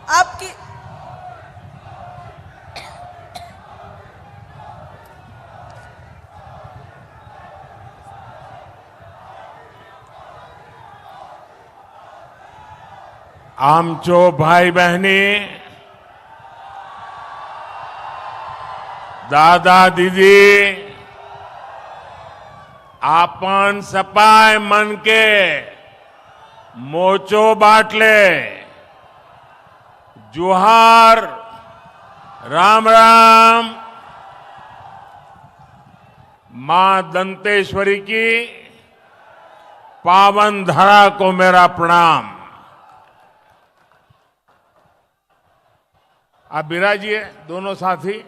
आपकी आमचो भाई बहनी, दादा दीदी, आपन सपाय मन के मोचो बाटले, जुहार, राम राम। मां दंतेश्वरी की पावन धरा को मेरा प्रणाम। आप विराजिए दोनों साथी।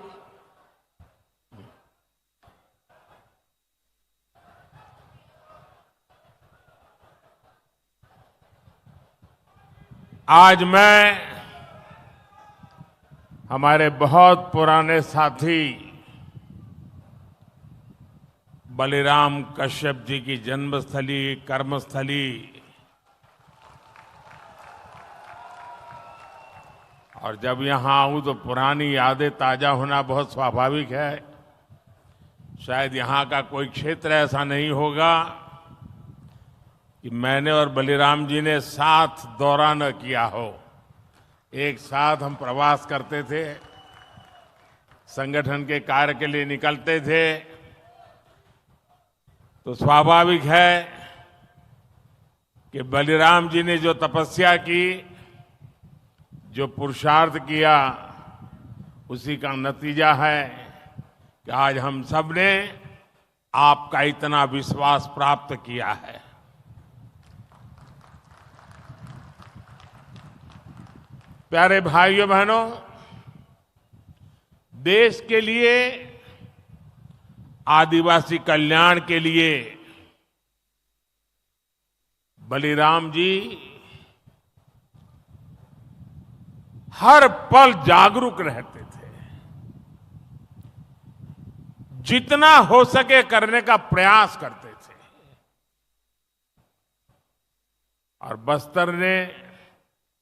आज मैं हमारे बहुत पुराने साथी बलिराम कश्यप जी की जन्मस्थली, कर्मस्थली और जब यहां आऊं तो पुरानी यादें ताजा होना बहुत स्वाभाविक है। शायद यहां का कोई क्षेत्र ऐसा नहीं होगा कि मैंने और बलिराम जी ने साथ दौरा न किया हो। एक साथ हम प्रवास करते थे, संगठन के कार्य के लिए निकलते थे, तो स्वाभाविक है कि बलिराम जी ने जो तपस्या की, जो पुरुषार्थ किया, उसी का नतीजा है कि आज हम सब ने आपका इतना विश्वास प्राप्त किया है। प्यारे भाइयों बहनों, देश के लिए, आदिवासी कल्याण के लिए बलिराम जी हर पल जागरूक रहते थे। जितना हो सके करने का प्रयास करते थे। और बस्तर ने,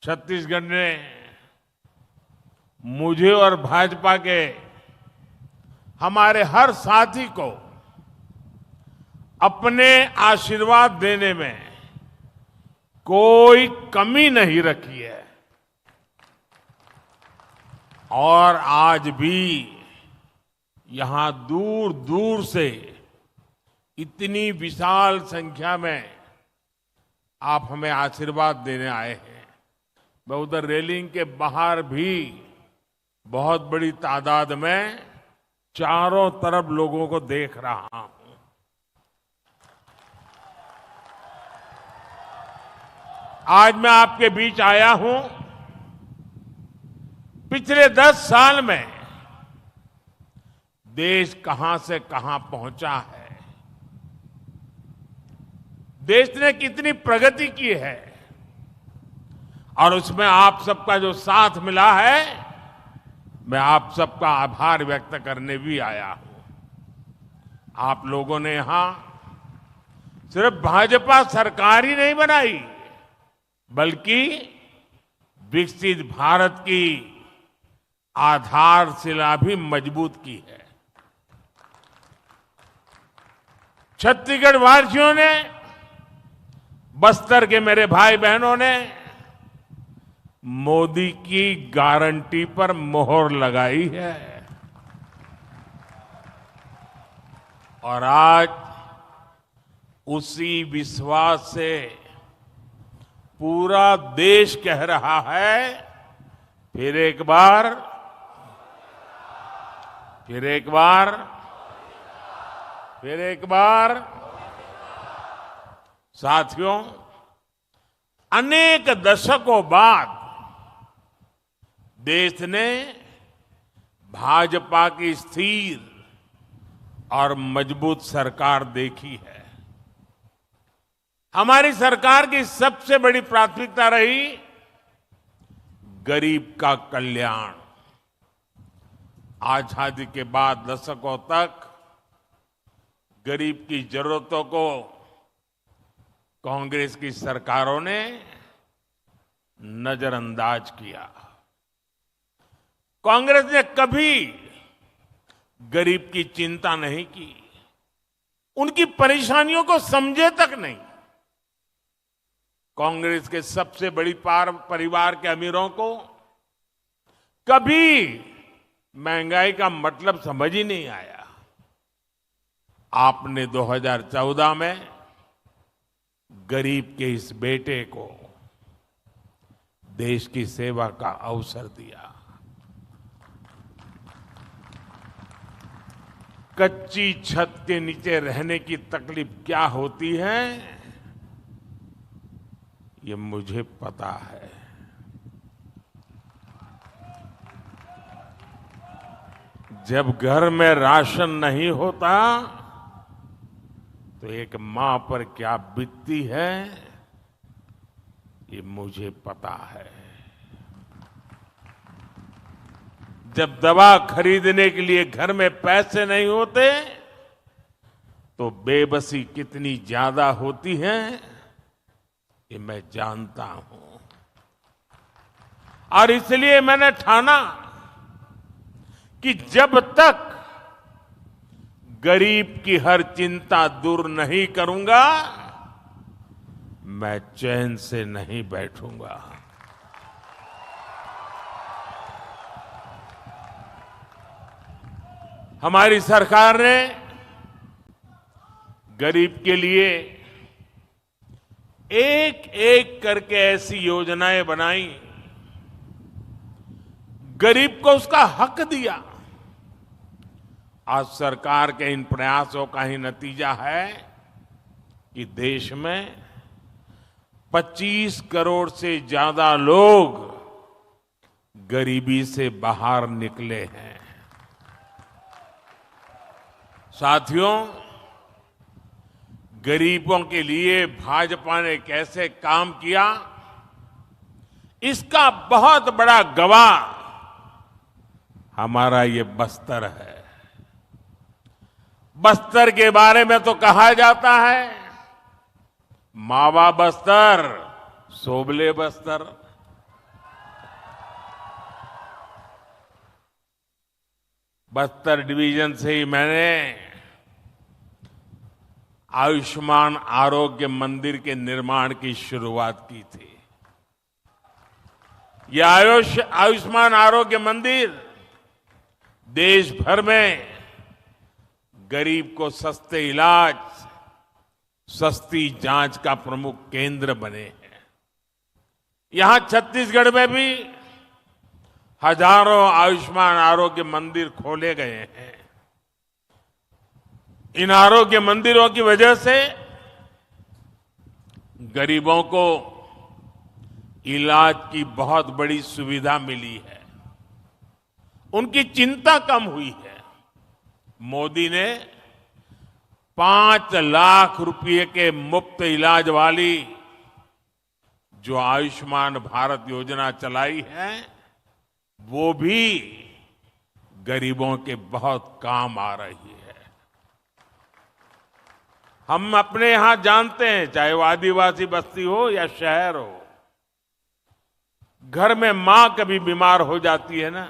छत्तीसगढ़ ने मुझे और भाजपा के हमारे हर साथी को अपने आशीर्वाद देने में कोई कमी नहीं रखी है। और आज भी यहां दूर दूर से इतनी विशाल संख्या में आप हमें आशीर्वाद देने आए हैं। मैं उधर रेलिंग के बाहर भी बहुत बड़ी तादाद में चारों तरफ लोगों को देख रहा हूं। आज मैं आपके बीच आया हूं। पिछले 10 साल में देश कहां से कहां पहुंचा है, देश ने कितनी प्रगति की है, और उसमें आप सबका जो साथ मिला है, मैं आप सबका आभार व्यक्त करने भी आया हूं। आप लोगों ने यहां सिर्फ भाजपा सरकार ही नहीं बनाई, बल्कि विकसित भारत की आधारशिला भी मजबूत की है। छत्तीसगढ़ वासियों ने, बस्तर के मेरे भाई बहनों ने मोदी की गारंटी पर मोहर लगाई है। और आज उसी विश्वास से पूरा देश कह रहा है, फिर एक बार, फिर एक बार, फिर एक बार। साथियों, अनेक दशकों बाद देश ने भाजपा की स्थिर और मजबूत सरकार देखी है। हमारी सरकार की सबसे बड़ी प्राथमिकता रही गरीब का कल्याण। आजादी के बाद दशकों तक गरीब की जरूरतों को कांग्रेस की सरकारों ने नजरअंदाज किया। कांग्रेस ने कभी गरीब की चिंता नहीं की, उनकी परेशानियों को समझे तक नहीं। कांग्रेस के सबसे बड़ी परिवार के अमीरों को कभी महंगाई का मतलब समझ ही नहीं आया। आपने 2014 में गरीब के इस बेटे को देश की सेवा का अवसर दिया। कच्ची छत के नीचे रहने की तकलीफ क्या होती है, ये मुझे पता है। जब घर में राशन नहीं होता तो एक मां पर क्या बीतती है, ये मुझे पता है। जब दवा खरीदने के लिए घर में पैसे नहीं होते तो बेबसी कितनी ज्यादा होती है, ये मैं जानता हूं। और इसलिए मैंने ठाना कि जब तक गरीब की हर चिंता दूर नहीं करूंगा, मैं चैन से नहीं बैठूंगा। हमारी सरकार ने गरीब के लिए एक एक करके ऐसी योजनाएं बनाई, गरीब को उसका हक दिया। आज सरकार के इन प्रयासों का ही नतीजा है कि देश में 25 करोड़ से ज्यादा लोग गरीबी से बाहर निकले हैं। साथियों, गरीबों के लिए भाजपा ने कैसे काम किया, इसका बहुत बड़ा गवाह हमारा ये बस्तर है। बस्तर के बारे में तो कहा जाता है, मावा बस्तर सोबले बस्तर। बस्तर डिवीजन से ही मैंने आयुष्मान आरोग्य मंदिर के निर्माण की शुरुआत की थी। यह आयुष्मान आरोग्य मंदिर देश भर में गरीब को सस्ते इलाज, सस्ती जांच का प्रमुख केंद्र बने हैं। यहां छत्तीसगढ़ में भी हजारों आयुष्मान आरोग्य मंदिर खोले गए हैं। इन आरोग्य मंदिरों की वजह से गरीबों को इलाज की बहुत बड़ी सुविधा मिली है, उनकी चिंता कम हुई है। मोदी ने 5 लाख रुपए के मुफ्त इलाज वाली जो आयुष्मान भारत योजना चलाई है, वो भी गरीबों के बहुत काम आ रही है। हम अपने यहां जानते हैं, चाहे वो आदिवासी बस्ती हो या शहर हो, घर में मां कभी बीमार हो जाती है ना,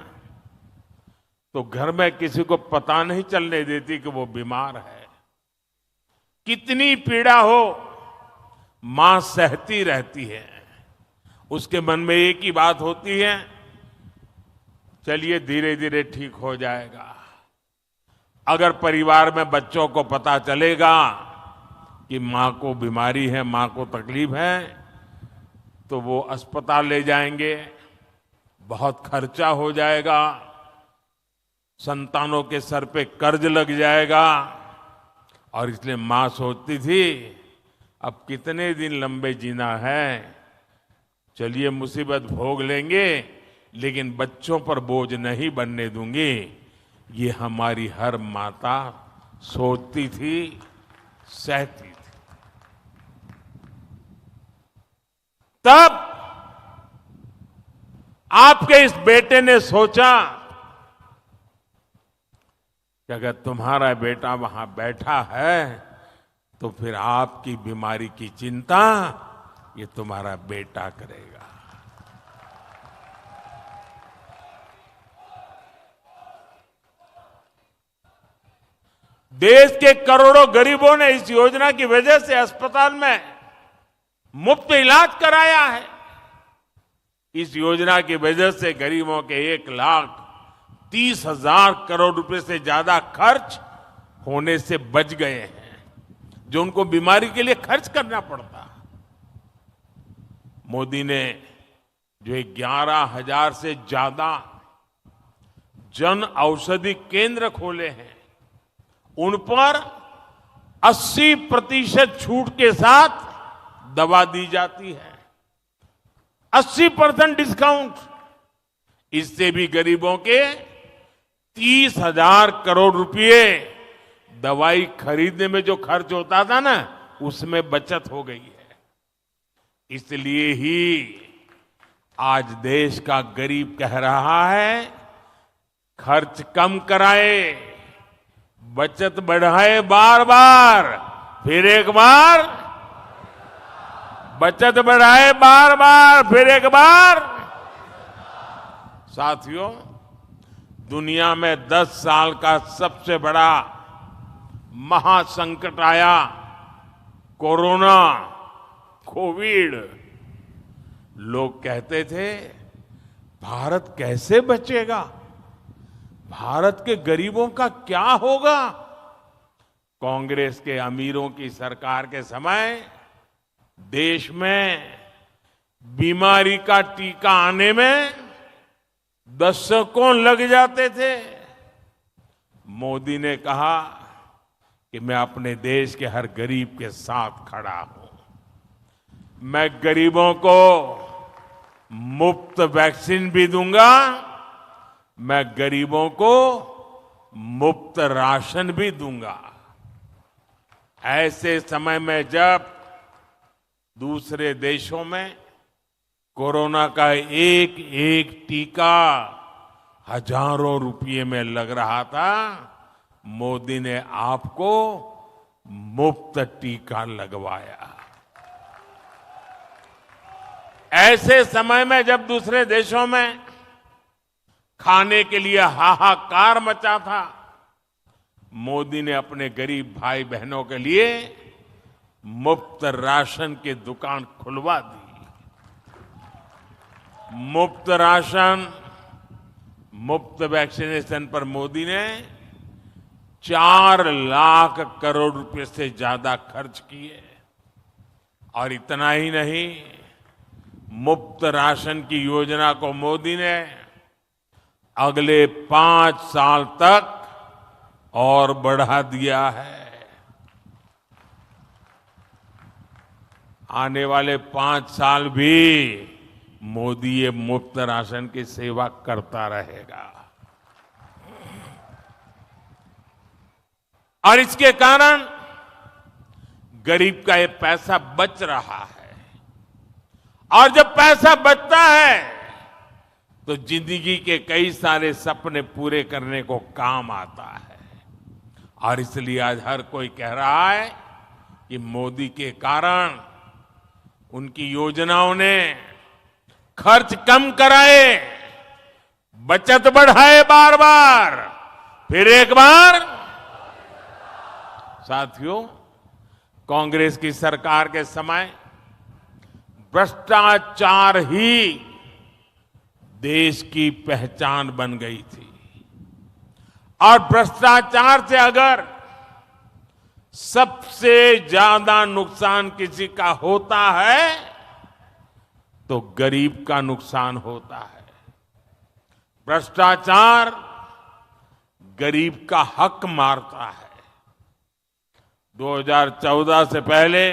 तो घर में किसी को पता नहीं चलने देती कि वो बीमार है। कितनी पीड़ा हो, मां सहती रहती है। उसके मन में एक ही बात होती है, चलिए धीरे धीरे ठीक हो जाएगा। अगर परिवार में बच्चों को पता चलेगा कि मां को बीमारी है, मां को तकलीफ है, तो वो अस्पताल ले जाएंगे, बहुत खर्चा हो जाएगा, संतानों के सर पे कर्ज लग जाएगा। और इसलिए मां सोचती थी, अब कितने दिन लंबे जीना है, चलिए मुसीबत भोग लेंगे, लेकिन बच्चों पर बोझ नहीं बनने दूंगी। ये हमारी हर माता सोचती थी, सहती थी। तब आपके इस बेटे ने सोचा कि अगर तुम्हारा बेटा वहां बैठा है तो फिर आपकी बीमारी की चिंता ये तुम्हारा बेटा करेगा। देश के करोड़ों गरीबों ने इस योजना की वजह से अस्पताल में मुफ्त इलाज कराया है। इस योजना की वजह से गरीबों के 1,30,000 करोड़ रुपए से ज्यादा खर्च होने से बच गए हैं, जो उनको बीमारी के लिए खर्च करना पड़ता। मोदी ने जो 11,000 से ज्यादा जन औषधि केंद्र खोले हैं, उन पर 80% छूट के साथ दवा दी जाती है। 80% डिस्काउंट। इससे भी गरीबों के 30,000 करोड़ रुपए दवाई खरीदने में जो खर्च होता था ना, उसमें बचत हो गई है। इसलिए ही आज देश का गरीब कह रहा है, खर्च कम कराए, बचत बढ़ाए, बार बार, फिर एक बार, बचत बढ़ाए बार बार, फिर एक बार। साथियों, दुनिया में 10 साल का सबसे बड़ा महासंकट आया, कोरोना, कोविड। लोग कहते थे, भारत कैसे बचेगा, भारत के गरीबों का क्या होगा। कांग्रेस के अमीरों की सरकार के समय देश में बीमारी का टीका आने में दशकों लग जाते थे। मोदी ने कहा कि मैं अपने देश के हर गरीब के साथ खड़ा हूं। मैं गरीबों को मुफ्त वैक्सीन भी दूंगा, मैं गरीबों को मुफ्त राशन भी दूंगा। ऐसे समय में जब दूसरे देशों में कोरोना का एक एक टीका हजारों रुपये में लग रहा था, मोदी ने आपको मुफ्त टीका लगवाया। ऐसे समय में जब दूसरे देशों में खाने के लिए हाहाकार मचा था, मोदी ने अपने गरीब भाई बहनों के लिए मुफ्त राशन की दुकान खुलवा दी। मुफ्त राशन, मुफ्त वैक्सीनेशन पर मोदी ने 4 लाख करोड़ रुपए से ज्यादा खर्च किए। और इतना ही नहीं, मुफ्त राशन की योजना को मोदी ने अगले 5 साल तक और बढ़ा दिया है। आने वाले 5 साल भी मोदी ये मुफ्त राशन की सेवा करता रहेगा। और इसके कारण गरीब का ये पैसा बच रहा है। और जब पैसा बचता है तो जिंदगी के कई सारे सपने पूरे करने को काम आता है। और इसलिए आज हर कोई कह रहा है कि मोदी के कारण, उनकी योजनाओं ने खर्च कम कराए, बचत बढ़ाए बार बार, फिर एक बार। साथियों, कांग्रेस की सरकार के समय भ्रष्टाचार ही देश की पहचान बन गई थी। और भ्रष्टाचार से अगर सबसे ज्यादा नुकसान किसी का होता है तो गरीब का नुकसान होता है। भ्रष्टाचार गरीब का हक मारता है। 2014 से पहले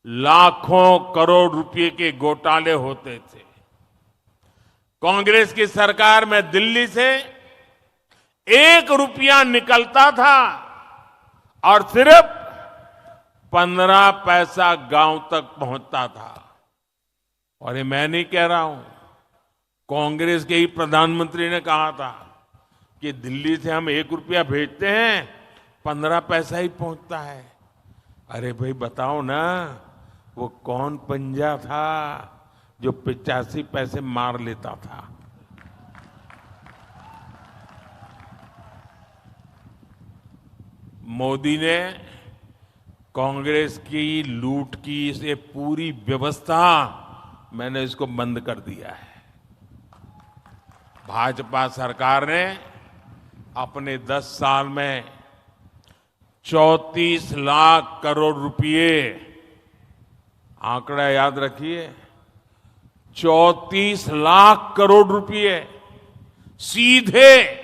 लाखों करोड़ रुपए के घोटाले होते थे। कांग्रेस की सरकार में दिल्ली से 1 रुपया निकलता था और सिर्फ 15 पैसा गांव तक पहुंचता था। और ये मैं नहीं कह रहा हूं, कांग्रेस के ही प्रधानमंत्री ने कहा था कि दिल्ली से हम 1 रुपया भेजते हैं, 15 पैसा ही पहुंचता है। अरे भाई बताओ ना, वो कौन पंजा था जो 85 पैसे मार लेता था। मोदी ने कांग्रेस की लूट की ये पूरी व्यवस्था मैंने इसको बंद कर दिया है। भाजपा सरकार ने अपने 10 साल में 34 लाख करोड़ रुपए, आंकड़ा याद रखिए, 34 लाख करोड़ रुपए सीधे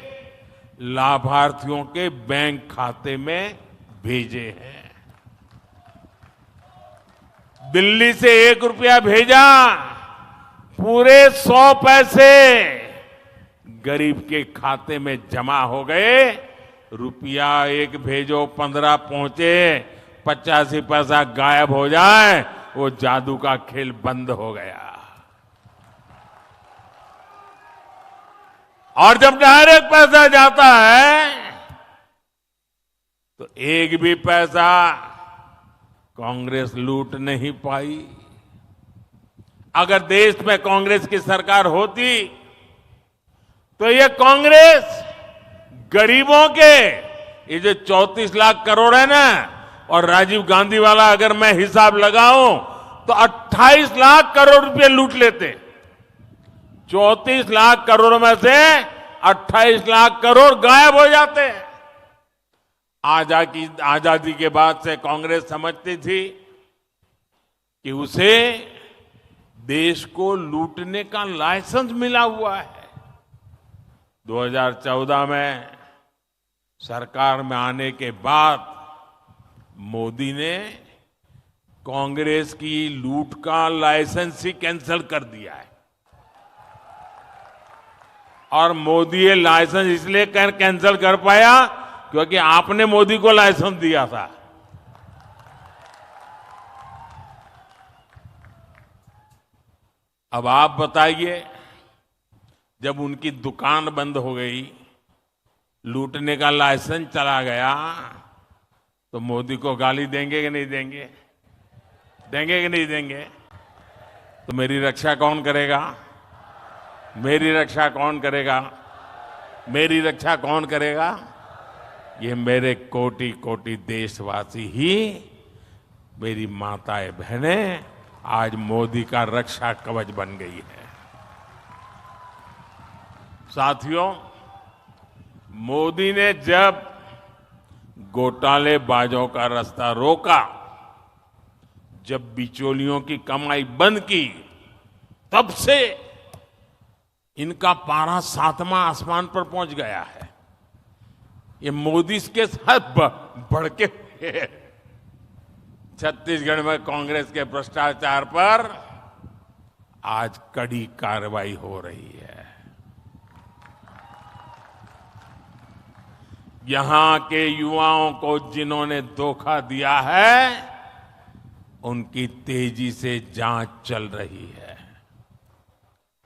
लाभार्थियों के बैंक खाते में भेजे हैं। दिल्ली से 1 रुपया भेजा, पूरे 100 पैसे गरीब के खाते में जमा हो गए। रुपया 1 भेजो 15 पहुंचे, 85 पैसा गायब हो जाए, वो जादू का खेल बंद हो गया। और जब डायरेक्ट पैसा जाता है तो एक भी पैसा कांग्रेस लूट नहीं पाई। अगर देश में कांग्रेस की सरकार होती तो ये कांग्रेस गरीबों के ये जो 34 लाख करोड़ है ना, और राजीव गांधी वाला अगर मैं हिसाब लगाऊं तो 28 लाख करोड़ रुपए लूट लेते। 34 लाख करोड़ में से 28 लाख करोड़ गायब हो जाते हैं। आजादी के बाद से कांग्रेस समझती थी कि उसे देश को लूटने का लाइसेंस मिला हुआ है। 2014 में सरकार में आने के बाद मोदी ने कांग्रेस की लूट का लाइसेंस ही कैंसिल कर दिया है। और मोदी ये लाइसेंस इसलिए कैंसिल कर पाया क्योंकि आपने मोदी को लाइसेंस दिया था। अब आप बताइए, जब उनकी दुकान बंद हो गई, लूटने का लाइसेंस चला गया, तो मोदी को गाली देंगे कि नहीं देंगे? देंगे कि नहीं देंगे? तो मेरी रक्षा कौन करेगा? मेरी रक्षा कौन करेगा? मेरी रक्षा कौन करेगा? ये मेरे कोटि कोटि देशवासी ही, मेरी माताएं बहनें आज मोदी का रक्षा कवच बन गई है। साथियों, मोदी ने जब घोटालेबाजों का रास्ता रोका, जब बिचौलियों की कमाई बंद की, तब से इनका पारा 7वां आसमान पर पहुंच गया है। ये मोदी के साथ बढ़ के छत्तीसगढ़ में कांग्रेस के भ्रष्टाचार पर आज कड़ी कार्रवाई हो रही है। यहां के युवाओं को जिन्होंने धोखा दिया है, उनकी तेजी से जांच चल रही है।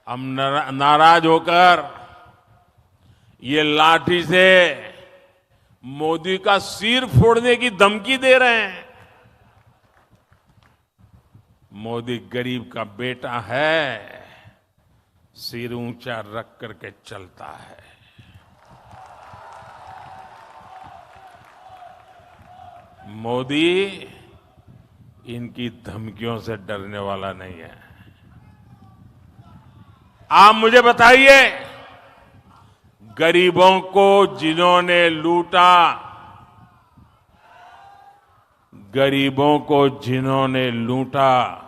हम नाराज होकर ये लाठी से मोदी का सिर फोड़ने की धमकी दे रहे हैं। मोदी गरीब का बेटा है, सिर ऊंचा रख करके चलता है। मोदी इनकी धमकियों से डरने वाला नहीं है। आप मुझे बताइए, गरीबों को जिन्होंने लूटा, गरीबों को जिन्होंने लूटा,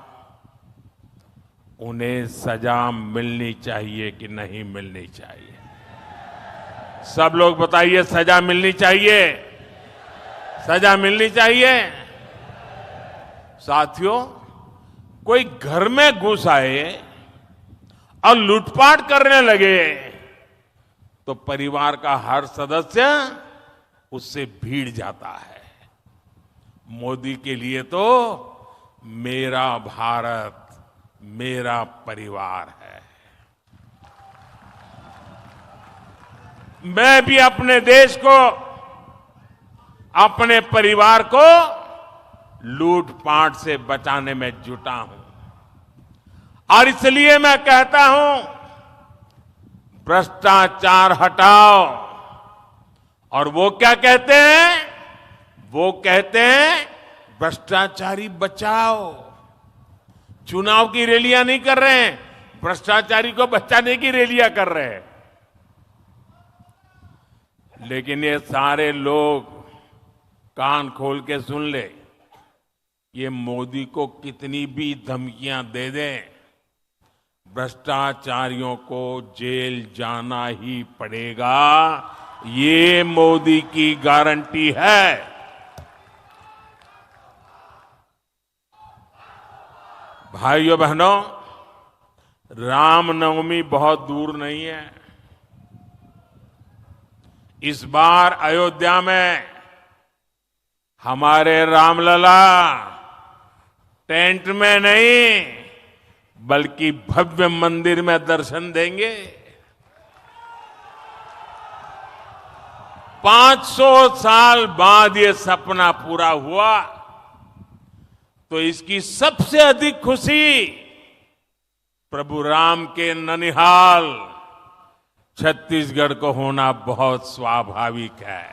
उन्हें सजा मिलनी चाहिए कि नहीं मिलनी चाहिए? सब लोग बताइए, सजा मिलनी चाहिए? सजा मिलनी चाहिए। साथियों, कोई घर में घुस आए और लूटपाट करने लगे तो परिवार का हर सदस्य उससे भीड़ जाता है। मोदी के लिए तो मेरा भारत, मेरा परिवार है। मैं भी अपने देश को, अपने परिवार को लूटपाट से बचाने में जुटा हूं। और इसलिए मैं कहता हूं, भ्रष्टाचार हटाओ। और वो क्या कहते हैं? वो कहते हैं भ्रष्टाचारी बचाओ। चुनाव की रैलियां नहीं कर रहे हैं, भ्रष्टाचारी को बचाने की रैलियां कर रहे हैं। लेकिन ये सारे लोग कान खोल के सुन ले, ये मोदी को कितनी भी धमकियां दे दें, भ्रष्टाचारियों को जेल जाना ही पड़ेगा। ये मोदी की गारंटी है। भाइयों बहनों, रामनवमी बहुत दूर नहीं है। इस बार अयोध्या में हमारे रामलला टेंट में नहीं बल्कि भव्य मंदिर में दर्शन देंगे। 500 साल बाद ये सपना पूरा हुआ तो इसकी सबसे अधिक खुशी प्रभु राम के ननिहाल छत्तीसगढ़ को होना बहुत स्वाभाविक है।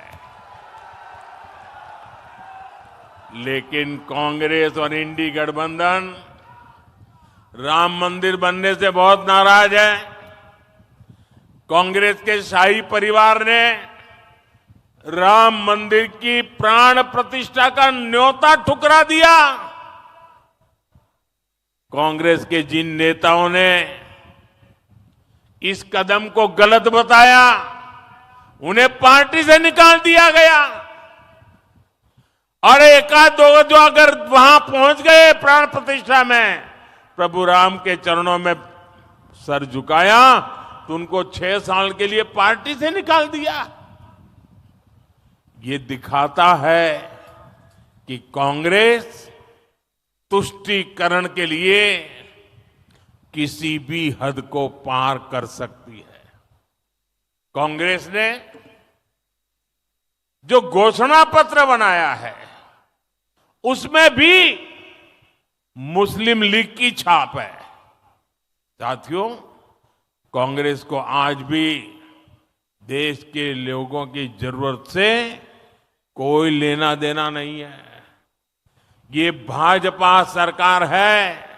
लेकिन कांग्रेस और इंडी गठबंधन राम मंदिर बनने से बहुत नाराज है। कांग्रेस के शाही परिवार ने राम मंदिर की प्राण प्रतिष्ठा का न्योता ठुकरा दिया। कांग्रेस के जिन नेताओं ने इस कदम को गलत बताया, उन्हें पार्टी से निकाल दिया गया। और एकाध दो जो अगर वहां पहुंच गए प्राण प्रतिष्ठा में, प्रभु राम के चरणों में सर झुकाया, तो उनको 6 साल के लिए पार्टी से निकाल दिया। ये दिखाता है कि कांग्रेस तुष्टीकरण के लिए किसी भी हद को पार कर सकती है। कांग्रेस ने जो घोषणा पत्र बनाया है उसमें भी मुस्लिम लीग की छाप है। साथियों, कांग्रेस को आज भी देश के लोगों की जरूरत से कोई लेना देना नहीं है। ये भाजपा सरकार है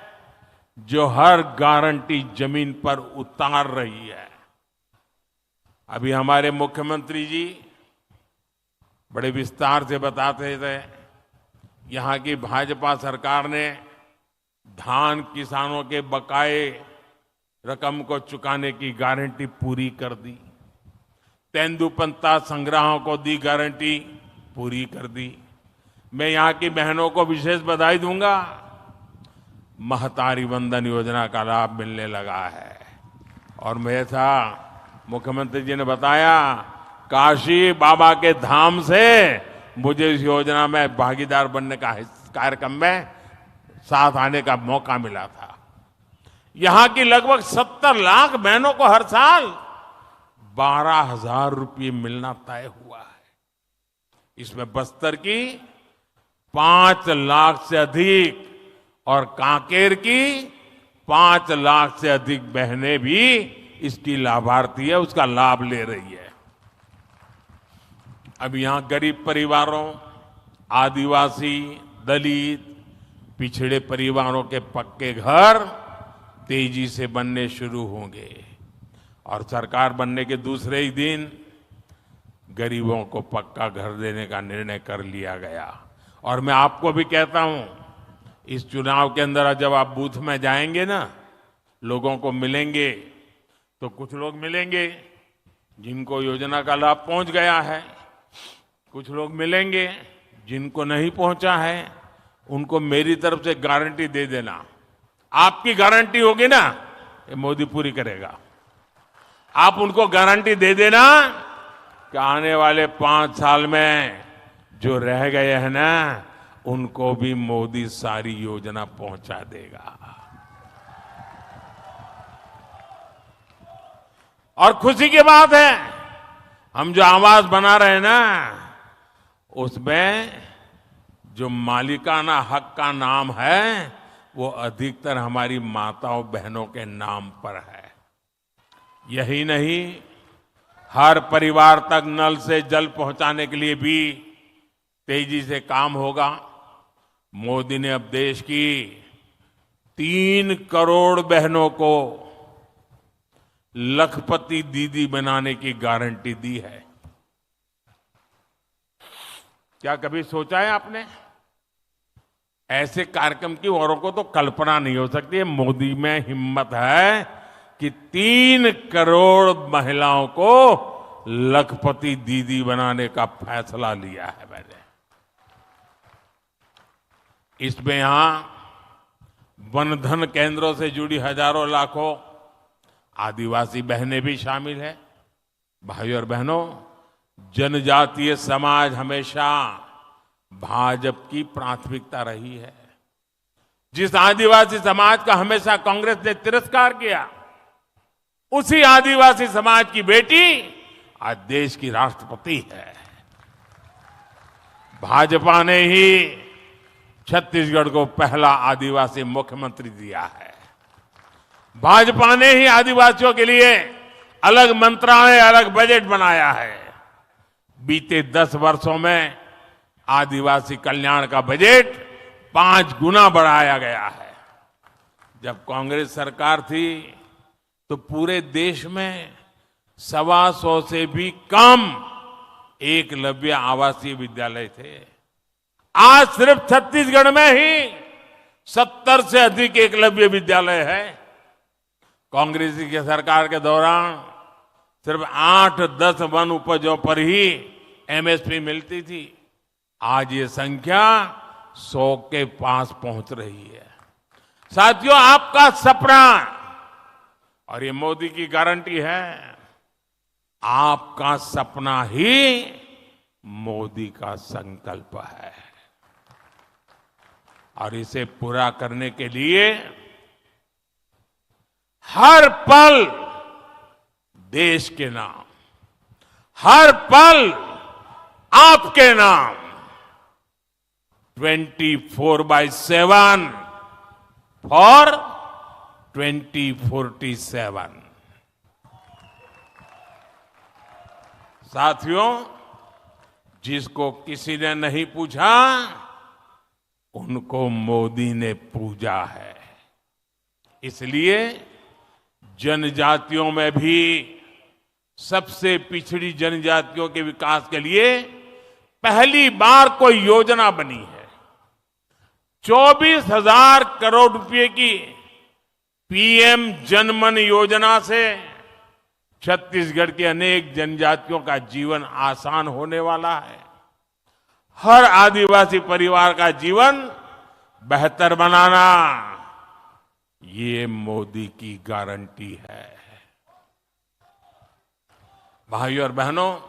जो हर गारंटी जमीन पर उतार रही है। अभी हमारे मुख्यमंत्री जी बड़े विस्तार से बताते थे, यहां की भाजपा सरकार ने धान किसानों के बकाए रकम को चुकाने की गारंटी पूरी कर दी। तेंदुपत्ता संग्राहों को दी गारंटी पूरी कर दी। मैं यहां की बहनों को विशेष बधाई दूंगा, महतारी वंदन योजना का लाभ मिलने लगा है। और मैं था, मुख्यमंत्री जी ने बताया, काशी बाबा के धाम से मुझे इस योजना में भागीदार बनने का कार्यक्रम में साथ आने का मौका मिला था। यहां की लगभग 70 लाख बहनों को हर साल 12,000 रुपये मिलना तय हुआ है। इसमें बस्तर की 5 लाख से अधिक और कांकेर की 5 लाख से अधिक बहनें भी इसकी लाभार्थी है, उसका लाभ ले रही है। अब यहां गरीब परिवारों, आदिवासी, दलित, पिछड़े परिवारों के पक्के घर तेजी से बनने शुरू होंगे। और सरकार बनने के दूसरे ही दिन गरीबों को पक्का घर देने का निर्णय कर लिया गया। और मैं आपको भी कहता हूं, इस चुनाव के अंदर जब आप बूथ में जाएंगे ना, लोगों को मिलेंगे, तो कुछ लोग मिलेंगे जिनको योजना का लाभ पहुंच गया है, कुछ लोग मिलेंगे जिनको नहीं पहुंचा है। उनको मेरी तरफ से गारंटी दे देना, आपकी गारंटी होगी ना, ये मोदी पूरी करेगा। आप उनको गारंटी दे देना कि आने वाले 5 साल में जो रह गए हैं ना, उनको भी मोदी सारी योजना पहुंचा देगा। और खुशी की बात है, हम जो आवास बना रहे हैं ना, उसमें जो मालिकाना हक का नाम है वो अधिकतर हमारी माताओं बहनों के नाम पर है। यही नहीं, हर परिवार तक नल से जल पहुंचाने के लिए भी तेजी से काम होगा। मोदी ने अब देश की 3 करोड़ बहनों को लखपति दीदी बनाने की गारंटी दी है। क्या कभी सोचा है आपने? ऐसे कार्यक्रम की औरों को तो कल्पना नहीं हो सकती है। मोदी में हिम्मत है कि 3 करोड़ महिलाओं को लखपति दीदी बनाने का फैसला लिया है मैंने। इसमें यहां वन धन केंद्रों से जुड़ी हजारों लाखों आदिवासी बहनें भी शामिल है। भाइयों और बहनों, जनजातीय समाज हमेशा भाजपा की प्राथमिकता रही है। जिस आदिवासी समाज का हमेशा कांग्रेस ने तिरस्कार किया, उसी आदिवासी समाज की बेटी आज देश की राष्ट्रपति है। भाजपा ने ही छत्तीसगढ़ को पहला आदिवासी मुख्यमंत्री दिया है। भाजपा ने ही आदिवासियों के लिए अलग मंत्रालय, अलग बजट बनाया है। बीते 10 वर्षों में आदिवासी कल्याण का बजट 5 गुना बढ़ाया गया है। जब कांग्रेस सरकार थी तो पूरे देश में 125 से भी कम एकलव्य आवासीय विद्यालय थे। आज सिर्फ छत्तीसगढ़ में ही 70 से अधिक एकलव्य विद्यालय है। कांग्रेस की सरकार के दौरान सिर्फ 8-10 वन उपजों पर ही एमएसपी मिलती थी। आज ये संख्या 100 के पास पहुंच रही है। साथियों, आपका सपना और ये मोदी की गारंटी है, आपका सपना ही मोदी का संकल्प है। और इसे पूरा करने के लिए हर पल देश के नाम, हर पल आपके नाम 24/7 फॉर 2047। साथियों, जिसको किसी ने नहीं पूछा, उनको मोदी ने पूजा है। इसलिए जनजातियों में भी सबसे पिछड़ी जनजातियों के विकास के लिए पहली बार कोई योजना बनी है। 24,000 करोड़ रुपए की पीएम जनमन योजना से छत्तीसगढ़ के अनेक जनजातियों का जीवन आसान होने वाला है। हर आदिवासी परिवार का जीवन बेहतर बनाना, ये मोदी की गारंटी है। भाइयों और बहनों,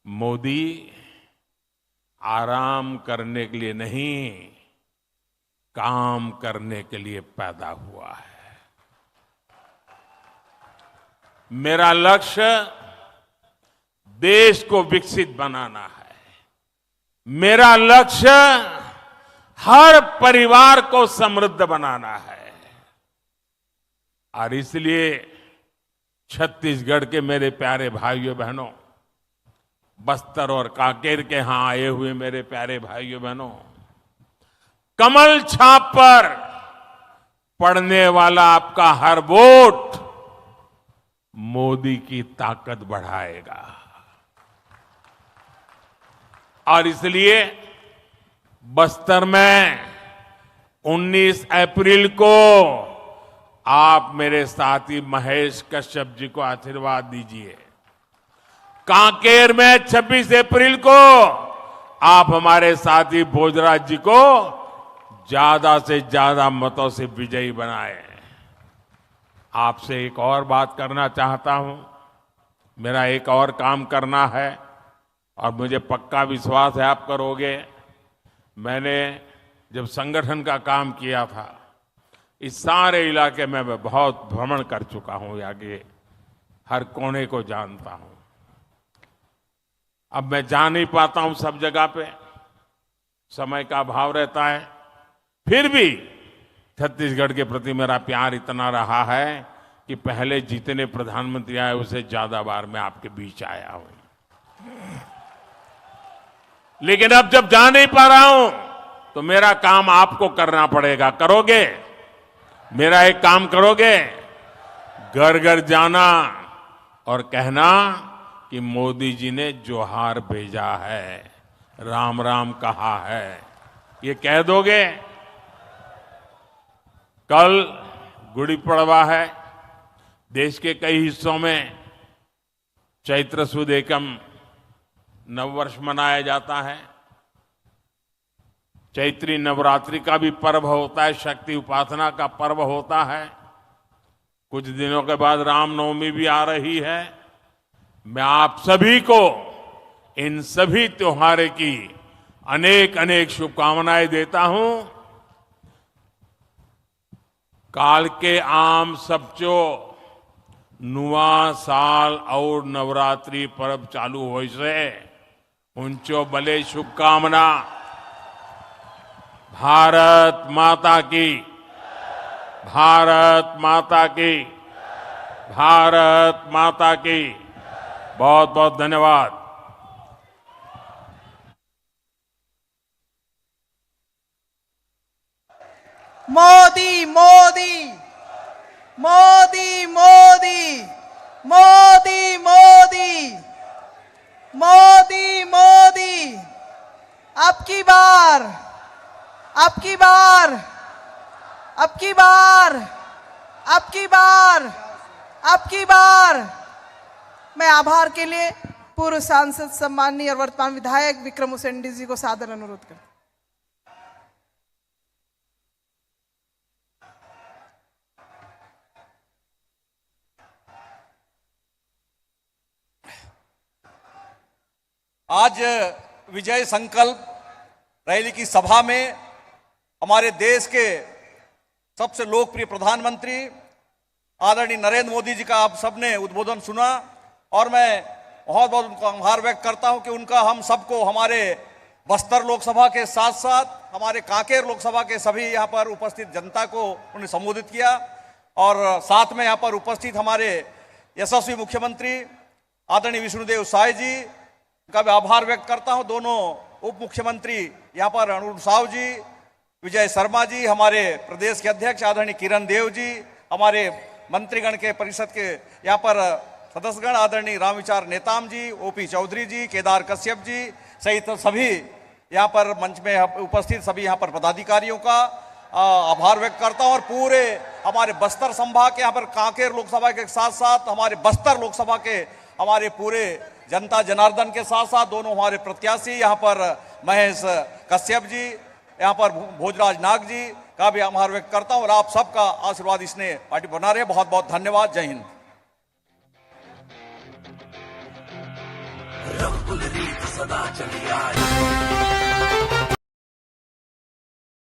मोदी आराम करने के लिए नहीं, काम करने के लिए पैदा हुआ है। मेरा लक्ष्य देश को विकसित बनाना है। मेरा लक्ष्य हर परिवार को समृद्ध बनाना है। और इसलिए छत्तीसगढ़ के मेरे प्यारे भाइयों बहनों, बस्तर और कांकेर के यहां आए हुए मेरे प्यारे भाइयों बहनों, कमल छाप पर पड़ने वाला आपका हर वोट मोदी की ताकत बढ़ाएगा। और इसलिए बस्तर में 19 अप्रैल को आप मेरे साथी महेश कश्यप जी को आशीर्वाद दीजिए। कांकेर में 26 अप्रैल को आप हमारे साथी भोजराज जी को ज्यादा से ज्यादा मतों से विजयी बनाए। आपसे एक और बात करना चाहता हूं। मेरा एक और काम करना है और मुझे पक्का विश्वास है आप करोगे। मैंने जब संगठन का काम किया था, इस सारे इलाके में मैं बहुत भ्रमण कर चुका हूं, आगे हर कोने को जानता हूं। अब मैं जा नहीं पाता हूं सब जगह पे, समय का अभाव रहता है। फिर भी छत्तीसगढ़ के प्रति मेरा प्यार इतना रहा है कि पहले जितने प्रधानमंत्री आए उससे ज्यादा बार मैं आपके बीच आया हूं। लेकिन अब जब जा नहीं पा रहा हूं तो मेरा काम आपको करना पड़ेगा। करोगे? मेरा एक काम करोगे? घर घर जाना और कहना कि मोदी जी ने जोहार भेजा है, राम राम कहा है। ये कह दोगे? कल गुड़ी पड़वा है। देश के कई हिस्सों में चैत्र सुद एकम नववर्ष मनाया जाता है। चैत्री नवरात्रि का भी पर्व होता है, शक्ति उपासना का पर्व होता है। कुछ दिनों के बाद रामनवमी भी आ रही है। मैं आप सभी को इन सभी त्योहारों की अनेक अनेक शुभकामनाएं देता हूं। काल के आम सबचो नुआ साल और नवरात्रि पर्व चालू हो से उनचो भले शुभकामना। भारत माता की, भारत माता की, भारत माता की। बहुत बहुत धन्यवाद। मोदी मोदी मोदी मोदी मोदी मोदी मोदी मोदी। अब की बार, अब की बार, अब की बार, अब की बार, अब की बार। मैं आभार के लिए पूर्व सांसद सम्माननीय और वर्तमान विधायक विक्रम उसेंडी जी को सादर अनुरोध करता हूं। आज विजय संकल्प रैली की सभा में हमारे देश के सबसे लोकप्रिय प्रधानमंत्री आदरणीय नरेंद्र मोदी जी का आप सबने उद्बोधन सुना और मैं बहुत बहुत उनका आभार व्यक्त करता हूं कि उनका हम सबको हमारे बस्तर लोकसभा के साथ साथ हमारे कांकेर लोकसभा के सभी यहाँ पर उपस्थित जनता को उन्हें संबोधित किया और साथ में यहाँ पर उपस्थित हमारे यशस्वी मुख्यमंत्री आदरणीय विष्णुदेव साय जी का भी आभार व्यक्त करता हूं। दोनों उप मुख्यमंत्री यहाँ पर अरुण साव जी, विजय शर्मा जी, हमारे प्रदेश के अध्यक्ष आदरणीय किरण देव जी, हमारे मंत्रीगण के परिषद के यहाँ पर सदस्यगण आदरणीय रामविचार नेताम जी, ओपी चौधरी जी, केदार कश्यप जी सहित सभी यहाँ पर मंच में उपस्थित सभी यहाँ पर पदाधिकारियों का आभार व्यक्त करता हूँ और पूरे हमारे बस्तर संभाग के यहाँ पर कांकेर लोकसभा के साथ साथ हमारे बस्तर लोकसभा के हमारे पूरे जनता जनार्दन के साथ साथ दोनों हमारे प्रत्याशी यहाँ पर महेश कश्यप जी, यहाँ पर भोजराज नाग जी का भी आभार व्यक्त करता हूँ और आप सबका आशीर्वाद इसने पार्टी बना रहे। बहुत बहुत धन्यवाद। जय हिंद। रंगुल रीत सदा चली आई।